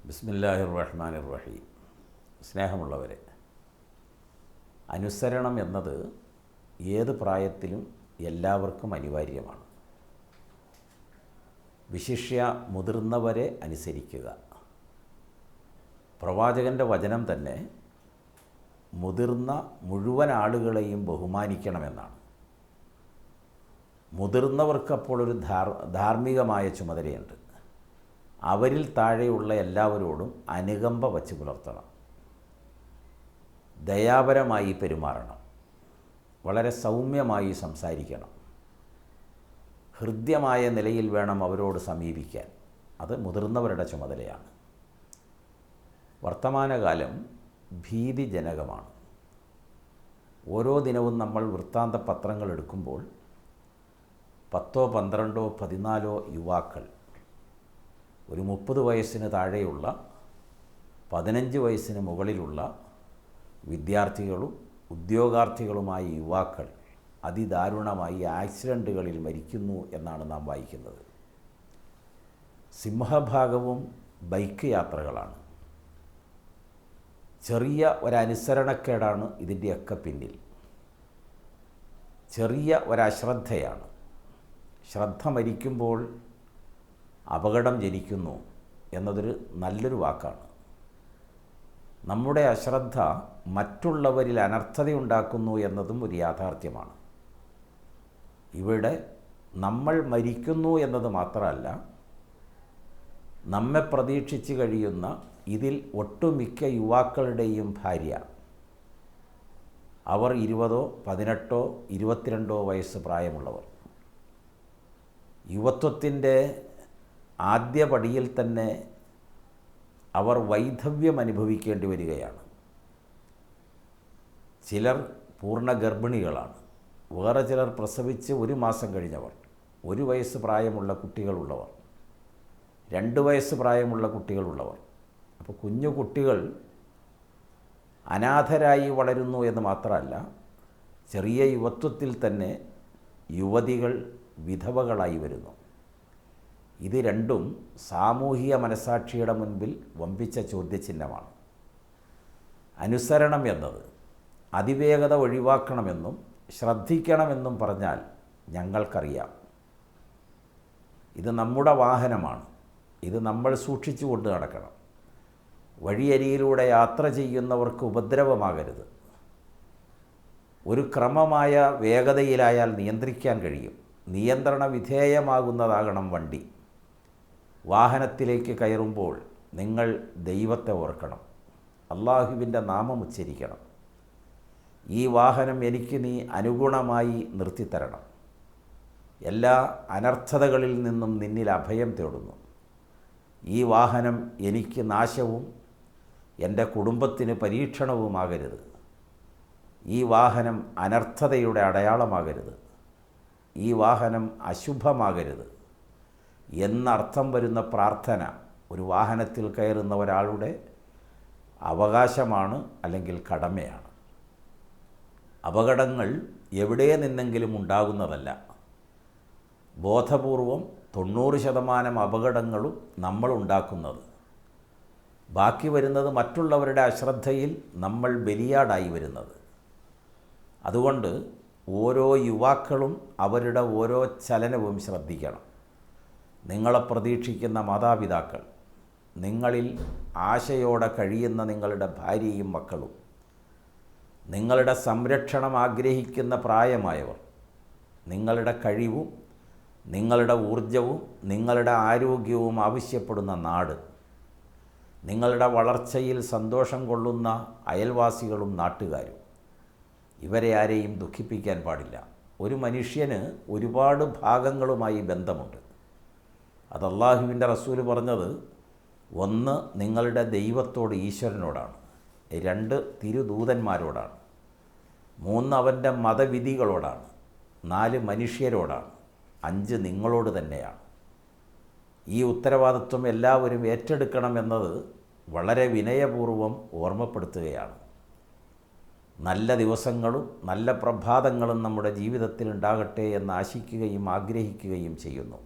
ബിസ്മില്ലാഹിർ റഹ്മാനിർ റഹീം. സ്നേഹമുള്ളവരെ, അനുസരണം എന്നത് ഏത് പ്രായത്തിലും എല്ലാവർക്കും അനിവാര്യമാണ്. വിശിഷ്യ മുതിർന്നവരെ അനുസരിക്കുക. പ്രവാചകൻ്റെ വചനം തന്നെ മുതിർന്ന മുഴുവൻ ആളുകളെയും ബഹുമാനിക്കണമെന്നാണ്. മുതിർന്നവർക്കപ്പോൾ ഒരു ധാർമ്മികമായ ചുമതലയുണ്ട്. അവരിൽ താഴെയുള്ള എല്ലാവരോടും അനുകമ്പ വച്ച് പുലർത്തണം, ദയാപരമായി പെരുമാറണം, വളരെ സൗമ്യമായി സംസാരിക്കണം, ഹൃദ്യമായ നിലയിൽ വേണം അവരോട് സമീപിക്കാൻ. അത് മുതിർന്നവരുടെ ചുമതലയാണ്. വർത്തമാനകാലം ഭീതിജനകമാണ്. ഓരോ ദിനവും നമ്മൾ വൃത്താന്ത പത്രങ്ങൾ എടുക്കുമ്പോൾ 10, 12, 14 യുവാക്കൾ, ഒരു 30 വയസ്സിന് താഴെയുള്ള 15 വയസ്സിന് മുകളിലുള്ള വിദ്യാർത്ഥികളും ഉദ്യോഗാർത്ഥികളുമായ യുവാക്കൾ അതിദാരുണമായി ആക്സിഡൻറ്റുകളിൽ മരിക്കുന്നു എന്നാണ് നാം വായിക്കുന്നത്. സിംഹഭാഗവും ബൈക്ക് യാത്രകളാണ്. ചെറിയ ഒരനുസരണക്കേടാണ് ഇതിൻ്റെയൊക്കെ പിന്നിൽ. ചെറിയ ഒരശ്രദ്ധയാണ്. ശ്രദ്ധ മരിക്കുമ്പോൾ അപകടം ജനിക്കുന്നു എന്നതൊരു നല്ലൊരു വാക്കാണ്. നമ്മുടെ അശ്രദ്ധ മറ്റുള്ളവരിൽ അനർത്ഥതയുണ്ടാക്കുന്നു എന്നതും ഒരു യാഥാർത്ഥ്യമാണ്. ഇവിടെ നമ്മൾ മരിക്കുന്നു എന്നത് മാത്രമല്ല, നമ്മെ പ്രതീക്ഷിച്ച് കഴിയുന്ന ഇതിൽ ഒട്ടുമിക്ക യുവാക്കളുടെയും ഭാര്യ, അവർ 20, 18, 22 വയസ്സ് പ്രായമുള്ളവർ. യുവത്വത്തിൻ്റെ ആദ്യ പടിയിൽ തന്നെ അവർ വൈധവ്യം അനുഭവിക്കേണ്ടി വരികയാണ്. ചിലർ പൂർണ്ണ ഗർഭിണികളാണ്. വേറെ ചിലർ പ്രസവിച്ച് 1 മാസം കഴിഞ്ഞവർ, 1 വയസ്സ് പ്രായമുള്ള കുട്ടികളുള്ളവർ, 2 വയസ്സ് പ്രായമുള്ള കുട്ടികളുള്ളവർ. അപ്പോൾ കുഞ്ഞു കുട്ടികൾ അനാഥരായി വളരുന്നു എന്ന് മാത്രമല്ല, ചെറിയ യുവത്വത്തിൽ തന്നെ യുവതികൾ വിധവകളായി വരുന്നു. ഇത് രണ്ടും സാമൂഹിക മനസാക്ഷിയുടെ മുൻപിൽ വമ്പിച്ച ചോദ്യചിഹ്നമാണ്. അനുസരണം എന്നത് അതിവേഗത ഒഴിവാക്കണമെന്നും ശ്രദ്ധിക്കണമെന്നും പറഞ്ഞാൽ ഞങ്ങൾക്കറിയാം. ഇത് നമ്മുടെ വാഹനമാണ്. ഇത് നമ്മൾ സൂക്ഷിച്ചു കൊണ്ട് നടക്കണം. വഴിയരിയിലൂടെ യാത്ര ചെയ്യുന്നവർക്ക് ഉപദ്രവമാകരുത്. ഒരു ക്രമമായ വേഗതയിലായാൽ നിയന്ത്രിക്കാൻ കഴിയും. നിയന്ത്രണ വിധേയമാകുന്നതാകണം വണ്ടി. വാഹനത്തിലേക്ക് കയറുമ്പോൾ നിങ്ങൾ ദൈവത്തെ ഓർക്കണം, അള്ളാഹുവിൻ്റെ നാമം ഉച്ചരിക്കണം. ഈ വാഹനം എനിക്ക് നീ അനുഗുണമായി നിർത്തിത്തരണം. എല്ലാ അനർത്ഥതകളിൽ നിന്നും നിന്നിൽ അഭയം തേടുന്നു. ഈ വാഹനം എനിക്ക് നാശവും എൻ്റെ കുടുംബത്തിന് പരീക്ഷണവുമാകരുത്. ഈ വാഹനം അനർത്ഥതയുടെ അടയാളമാകരുത്. ഈ വാഹനം അശുഭമാകരുത് എന്നർത്ഥം വരുന്ന പ്രാർത്ഥന ഒരു വാഹനത്തിൽ കയറുന്ന ഒരാളുടെ അവകാശമാണ്, അല്ലെങ്കിൽ കടമയാണ്. അപകടങ്ങൾ എവിടെ നിന്നെങ്കിലും ഉണ്ടാകുന്നതല്ല. ബോധപൂർവം 90% അപകടങ്ങളും നമ്മൾ ഉണ്ടാക്കുന്നത്. ബാക്കി വരുന്നത് മറ്റുള്ളവരുടെ അശ്രദ്ധയിൽ നമ്മൾ ബലിയാടായി വരുന്നത്. അതുകൊണ്ട് ഓരോ യുവാക്കളും അവരുടെ ഓരോ ചലനവും ശ്രദ്ധിക്കണം. നിങ്ങളെ പ്രതീക്ഷിക്കുന്ന മാതാപിതാക്കൾ, നിങ്ങളിൽ ആശയോടെ കഴിയുന്ന നിങ്ങളുടെ ഭാര്യയും മക്കളും, നിങ്ങളുടെ സംരക്ഷണം ആഗ്രഹിക്കുന്ന പ്രായമായവർ, നിങ്ങളുടെ കഴിവും നിങ്ങളുടെ ഊർജവും നിങ്ങളുടെ ആരോഗ്യവും ആവശ്യപ്പെടുന്ന നാട്, നിങ്ങളുടെ വളർച്ചയിൽ സന്തോഷം കൊള്ളുന്ന അയൽവാസികളും നാട്ടുകാരും, ഇവരെ ആരെയും ദുഃഖിപ്പിക്കാൻ പാടില്ല. ഒരു മനുഷ്യന് ഒരുപാട് ഭാഗങ്ങളുമായി ബന്ധമുണ്ട്. അത് അള്ളാഹുവിൻ്റെ റസൂല് പറഞ്ഞത് 1 നിങ്ങളുടെ ദൈവത്തോട്, ഈശ്വരനോടാണ്. 2 തിരുദൂതന്മാരോടാണ്. 3 അവൻ്റെ മതവിധികളോടാണ്. 4 മനുഷ്യരോടാണ്. 5 നിങ്ങളോട് തന്നെയാണ്. ഈ ഉത്തരവാദിത്വം എല്ലാവരും ഏറ്റെടുക്കണമെന്നത് വളരെ വിനയപൂർവ്വം ഓർമ്മപ്പെടുത്തുകയാണ്. നല്ല ദിവസങ്ങളും നല്ല പ്രഭാതങ്ങളും നമ്മുടെ ജീവിതത്തിൽ ഉണ്ടാകട്ടെ എന്ന് ആശിക്കുകയും ആഗ്രഹിക്കുകയും ചെയ്യുന്നു.